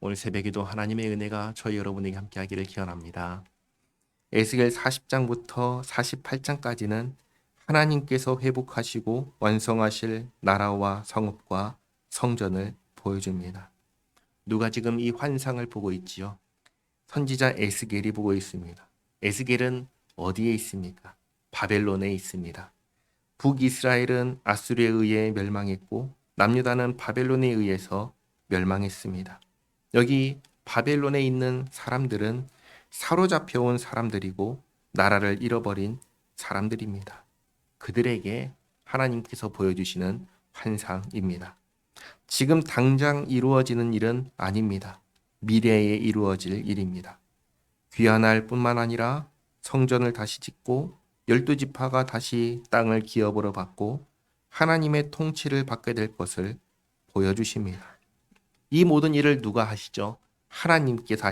오늘 새벽에도 하나님의 은혜가 저희 여러분에게 함께하기를 기원합니다. 에스겔 40장부터 48장까지는 하나님께서 회복하시고 완성하실 나라와 성읍과 성전을 보여줍니다. 누가 지금 이 환상을 보고 있지요? 선지자 에스겔이 보고 있습니다. 에스겔은 어디에 있습니까? 바벨론에 있습니다. 북이스라엘은 아수르에 의해 멸망했고 남유다는 바벨론에 의해서 멸망했습니다. 여기 바벨론에 있는 사람들은 사로잡혀온 사람들이고 나라를 잃어버린 사람들입니다. 그들에게 하나님께서 보여주시는 환상입니다. 지금 당장 이루어지는 일은 아닙니다. 미래에 이루어질 일입니다. 귀환할 뿐만 아니라 성전을 다시 짓고 12지파가 다시 땅을 기업으로 받고 하나님의 통치를 받게 될 것을 보여주십니다. 이 모든 일을 누가 하시죠? 하나님께서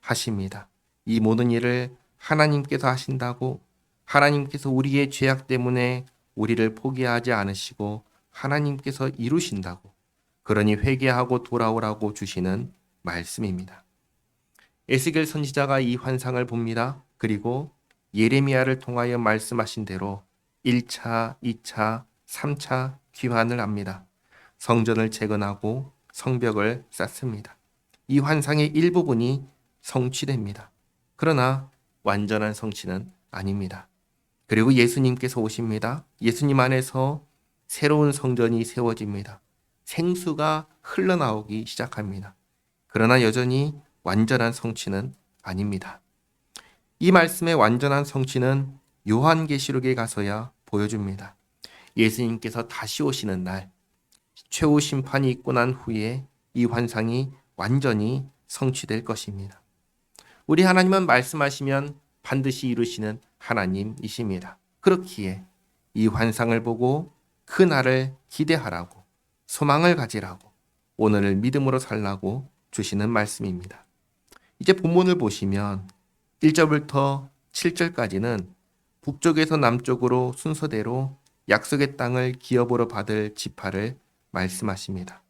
하십니다. 이 모든 일을 하나님께서 하신다고 하나님께서 우리의 죄악 때문에 우리를 포기하지 않으시고 하나님께서 이루신다고 그러니 회개하고 돌아오라고 주시는 말씀입니다. 에스겔 선지자가 이 환상을 봅니다. 그리고 예레미야를 통하여 말씀하신 대로 1차, 2차, 3차 귀환을 합니다. 성전을 재건하고 성벽을 쌓습니다. 이 환상의 일부분이 성취됩니다. 그러나 완전한 성취는 아닙니다. 그리고 예수님께서 오십니다. 예수님 안에서 새로운 성전이 세워집니다. 생수가 흘러나오기 시작합니다. 그러나 여전히 완전한 성취는 아닙니다. 이 말씀의 완전한 성취는 요한계시록에 가서야 보여줍니다. 예수님께서 다시 오시는 날, 최후 심판이 있고 난 후에 이 환상이 완전히 성취될 것입니다. 우리 하나님은 말씀하시면 반드시 이루시는 하나님이십니다. 그렇기에 이 환상을 보고 그 날을 기대하라고, 소망을 가지라고, 오늘을 믿음으로 살라고 주시는 말씀입니다. 이제 본문을 보시면 1절부터 7절까지는 북쪽에서 남쪽으로 순서대로 약속의 땅을 기업으로 받을 지파를 말씀하십니다.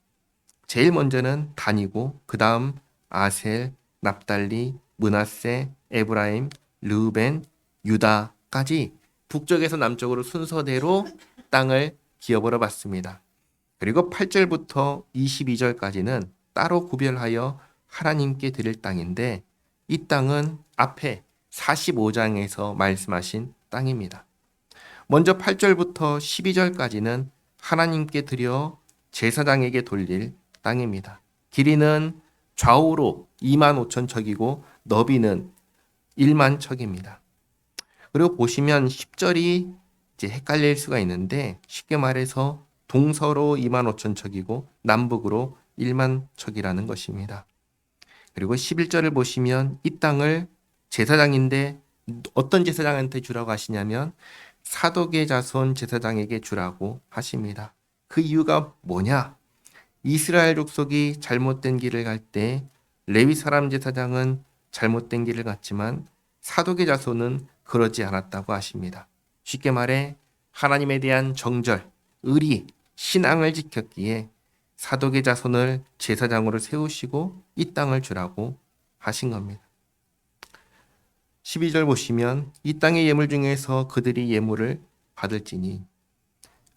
제일 먼저는 단이고 그 다음 아셀, 납달리, 므낫세, 에브라임, 르우벤, 유다까지 북쪽에서 남쪽으로 순서대로 땅을 기업으로 받습니다. 그리고 8절부터 22절까지는 따로 구별하여 하나님께 드릴 땅인데 이 땅은 앞에 45장에서 말씀하신 땅입니다. 먼저 8절부터 12절까지는 하나님께 드려 제사장에게 돌릴 땅입니다. 길이는 좌우로 25,000척이고 너비는 1만 척입니다. 그리고 보시면 10절이 이제 헷갈릴 수가 있는데 쉽게 말해서 동서로 25,000척이고 남북으로 1만 척이라는 것입니다. 그리고 11절을 보시면 이 땅을 제사장인데 어떤 제사장한테 주라고 하시냐면 사독의 자손 제사장에게 주라고 하십니다. 그 이유가 뭐냐? 이스라엘 족속이 잘못된 길을 갈 때 레위 사람 제사장은 잘못된 길을 갔지만 사독의 자손은 그러지 않았다고 하십니다. 쉽게 말해 하나님에 대한 정절, 의리, 신앙을 지켰기에 사독의 자손을 제사장으로 세우시고 이 땅을 주라고 하신 겁니다. 12절 보시면 이 땅의 예물 중에서 그들이 예물을 받을지니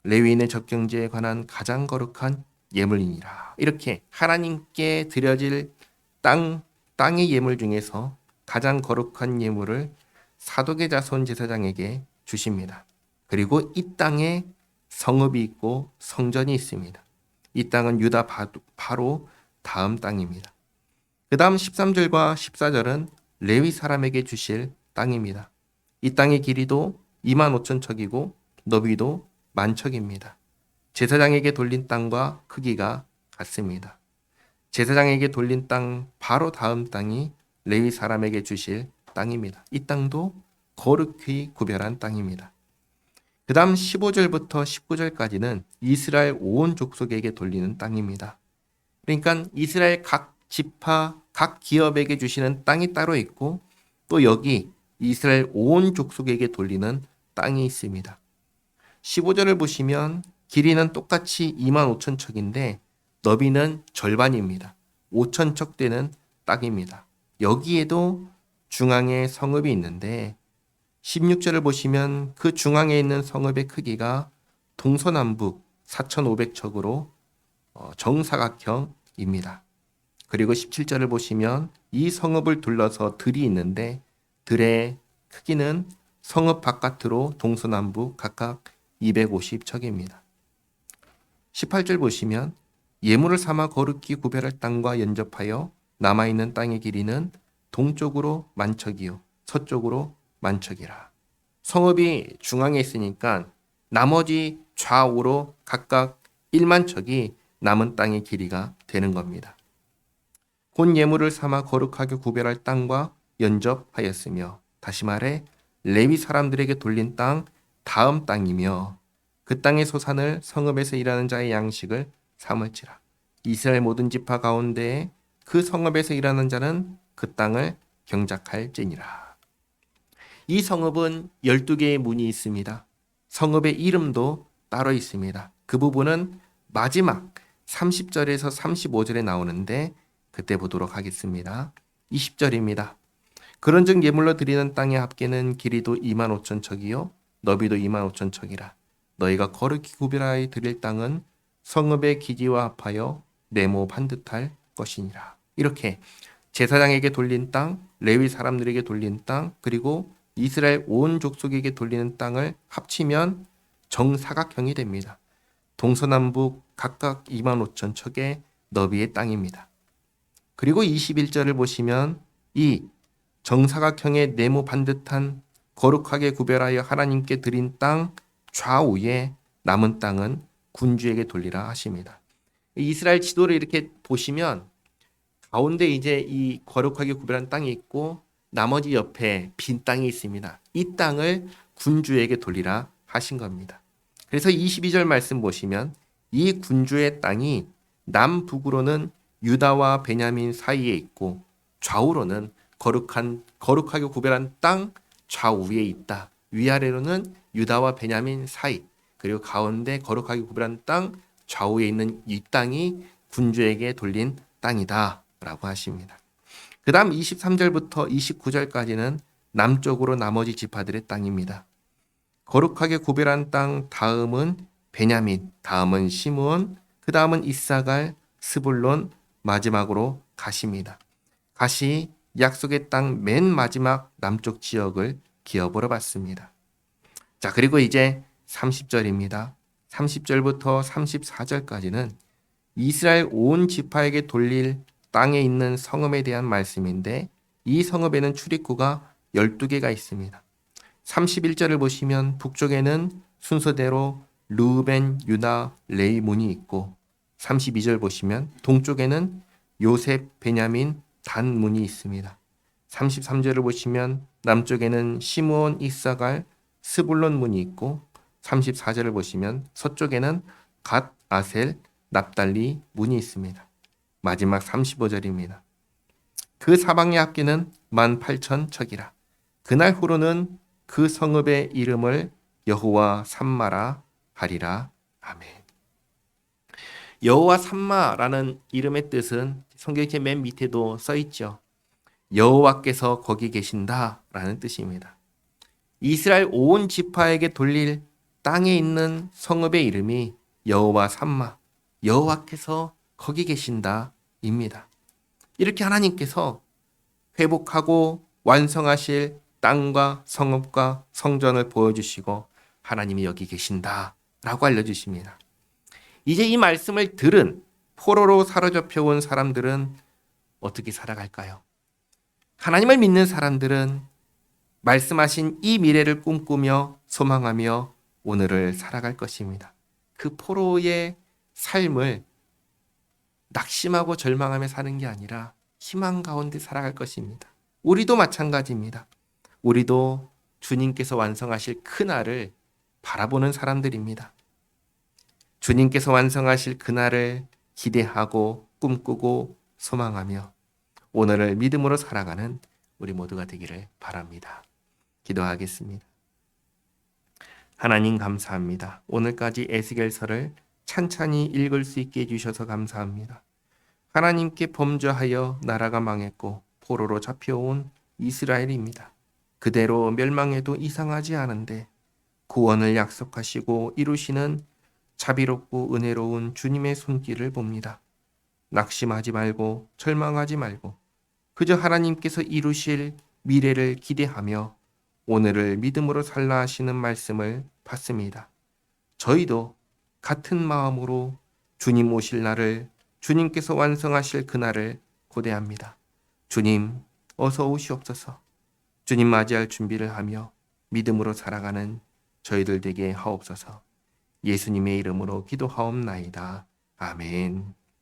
레위인의 적경제에 관한 가장 거룩한 예물이니라. 이렇게 하나님께 드려질 땅의 예물 중에서 가장 거룩한 예물을 사독의 자손 제사장에게 주십니다. 그리고 이 땅에 성읍이 있고 성전이 있습니다. 이 땅은 유다 바로 다음 땅입니다. 그 다음 13절과 14절은 레위 사람에게 주실 땅입니다. 이 땅의 길이도 25,000척이고 너비도 10,000척입니다. 제사장에게 돌린 땅과 크기가 같습니다. 제사장에게 돌린 땅 바로 다음 땅이 레위 사람에게 주실 땅입니다. 이 땅도 거룩히 구별한 땅입니다. 그 다음 15절부터 19절까지는 이스라엘 온 족속에게 돌리는 땅입니다. 그러니까 이스라엘 각 지파, 각 기업에게 주시는 땅이 따로 있고 또 여기 이스라엘 온 족속에게 돌리는 땅이 있습니다. 15절을 보시면 길이는 똑같이 25,000척인데 너비는 절반입니다. 5,000척 되는 땅입니다. 여기에도 중앙에 성읍이 있는데 16절을 보시면 그 중앙에 있는 성읍의 크기가 동서남북 4,500척으로 정사각형입니다. 그리고 17절을 보시면 이 성읍을 둘러서 들이 있는데 들의 크기는 성읍 바깥으로 동서남북 각각 250척입니다. 18절 보시면 예물을 삼아 거룩히 구별할 땅과 연접하여 남아있는 땅의 길이는 동쪽으로 만척이요 서쪽으로 만척이라. 성읍이 중앙에 있으니까 나머지 좌우로 각각 1만 척이 남은 땅의 길이가 되는 겁니다. 곧 예물을 삼아 거룩하게 구별할 땅과 연접하였으며, 다시 말해 레위 사람들에게 돌린 땅 다음 땅이며, 그 땅의 소산을 성읍에서 일하는 자의 양식을 삼을지라. 이스라엘 모든 지파 가운데에 그 성읍에서 일하는 자는 그 땅을 경작할지니라. 이 성읍은 12개의 문이 있습니다. 성읍의 이름도 따로 있습니다. 그 부분은 마지막 30절에서 35절에 나오는데 그때 보도록 하겠습니다. 20절입니다. 그런즉 예물로 드리는 땅의 합계는 길이도 25,000척이요 너비도 25,000척이라. 너희가 거룩히 구별하여 드릴 땅은 성읍의 기지와 합하여 네모 반듯할 것이니라. 이렇게 제사장에게 돌린 땅, 레위 사람들에게 돌린 땅, 그리고 이스라엘 온 족속에게 돌리는 땅을 합치면 정사각형이 됩니다. 동서남북 각각 25,000척의 너비의 땅입니다. 그리고 21절을 보시면 이 정사각형의 네모 반듯한 거룩하게 구별하여 하나님께 드린 땅 좌우에 남은 땅은 군주에게 돌리라 하십니다. 이스라엘 지도를 이렇게 보시면 가운데 이제 이 거룩하게 구별한 땅이 있고 나머지 옆에 빈 땅이 있습니다. 이 땅을 군주에게 돌리라 하신 겁니다. 그래서 22절 말씀 보시면 이 군주의 땅이 남북으로는 유다와 베냐민 사이에 있고 좌우로는 거룩하게 구별한 땅 좌우에 있다. 위아래로는 유다와 베냐민 사이, 그리고 가운데 거룩하게 구별한 땅 좌우에 있는 이 땅이 군주에게 돌린 땅이다 라고 하십니다. 그 다음 23절부터 29절까지는 남쪽으로 나머지 지파들의 땅입니다. 거룩하게 구별한 땅 다음은 베냐민, 다음은 시므온, 그 다음은 이사갈, 스불론, 마지막으로 갓입니다. 갓이 약속의 땅 맨 마지막 남쪽 지역을 기업으로 받습니다. 자, 그리고 이제 30절입니다. 30절부터 34절까지는 이스라엘 온 지파에게 돌릴 땅에 있는 성읍에 대한 말씀인데 이 성읍에는 출입구가 12개가 있습니다. 31절을 보시면 북쪽에는 순서대로 르우벤, 유다, 레위 문이 있고 32절 보시면 동쪽에는 요셉, 베냐민, 단 문이 있습니다. 33절을 보시면 남쪽에는 시므온, 이사갈, 스불론 문이 있고 34절을 보시면 서쪽에는 갓, 아셀, 납달리 문이 있습니다. 마지막 35절입니다. 그 사방의 합계는 18,000척이라. 그날 후로는 그 성읍의 이름을 여호와 삼마라 하리라. 아멘. 여호와 삼마라는 이름의 뜻은 성경의 맨 밑에도 써 있죠. 여호와께서 거기 계신다라는 뜻입니다. 이스라엘 온 지파에게 돌릴 땅에 있는 성읍의 이름이 여호와 삼마, 여호와께서 거기 계신다입니다. 이렇게 하나님께서 회복하고 완성하실 땅과 성읍과 성전을 보여주시고 하나님이 여기 계신다라고 알려주십니다. 이제 이 말씀을 들은 포로로 사로잡혀온 사람들은 어떻게 살아갈까요? 하나님을 믿는 사람들은 말씀하신 이 미래를 꿈꾸며 소망하며 오늘을 살아갈 것입니다. 그 포로의 삶을 낙심하고 절망하며 사는 게 아니라 희망 가운데 살아갈 것입니다. 우리도 마찬가지입니다. 우리도 주님께서 완성하실 그날을 바라보는 사람들입니다. 주님께서 완성하실 그날을 기대하고 꿈꾸고 소망하며 오늘을 믿음으로 살아가는 우리 모두가 되기를 바랍니다. 기도하겠습니다. 하나님 감사합니다. 오늘까지 에스겔서를 찬찬히 읽을 수 있게 해주셔서 감사합니다. 하나님께 범죄하여 나라가 망했고 포로로 잡혀온 이스라엘입니다. 그대로 멸망해도 이상하지 않은데 구원을 약속하시고 이루시는 자비롭고 은혜로운 주님의 손길을 봅니다. 낙심하지 말고 절망하지 말고 그저 하나님께서 이루실 미래를 기대하며 오늘을 믿음으로 살라 하시는 말씀을 받습니다. 저희도 같은 마음으로 주님 오실 날을, 주님께서 완성하실 그날을 고대합니다. 주님 어서 오시옵소서. 주님 맞이할 준비를 하며 믿음으로 살아가는 저희들 되게 하옵소서. 예수님의 이름으로 기도하옵나이다. 아멘.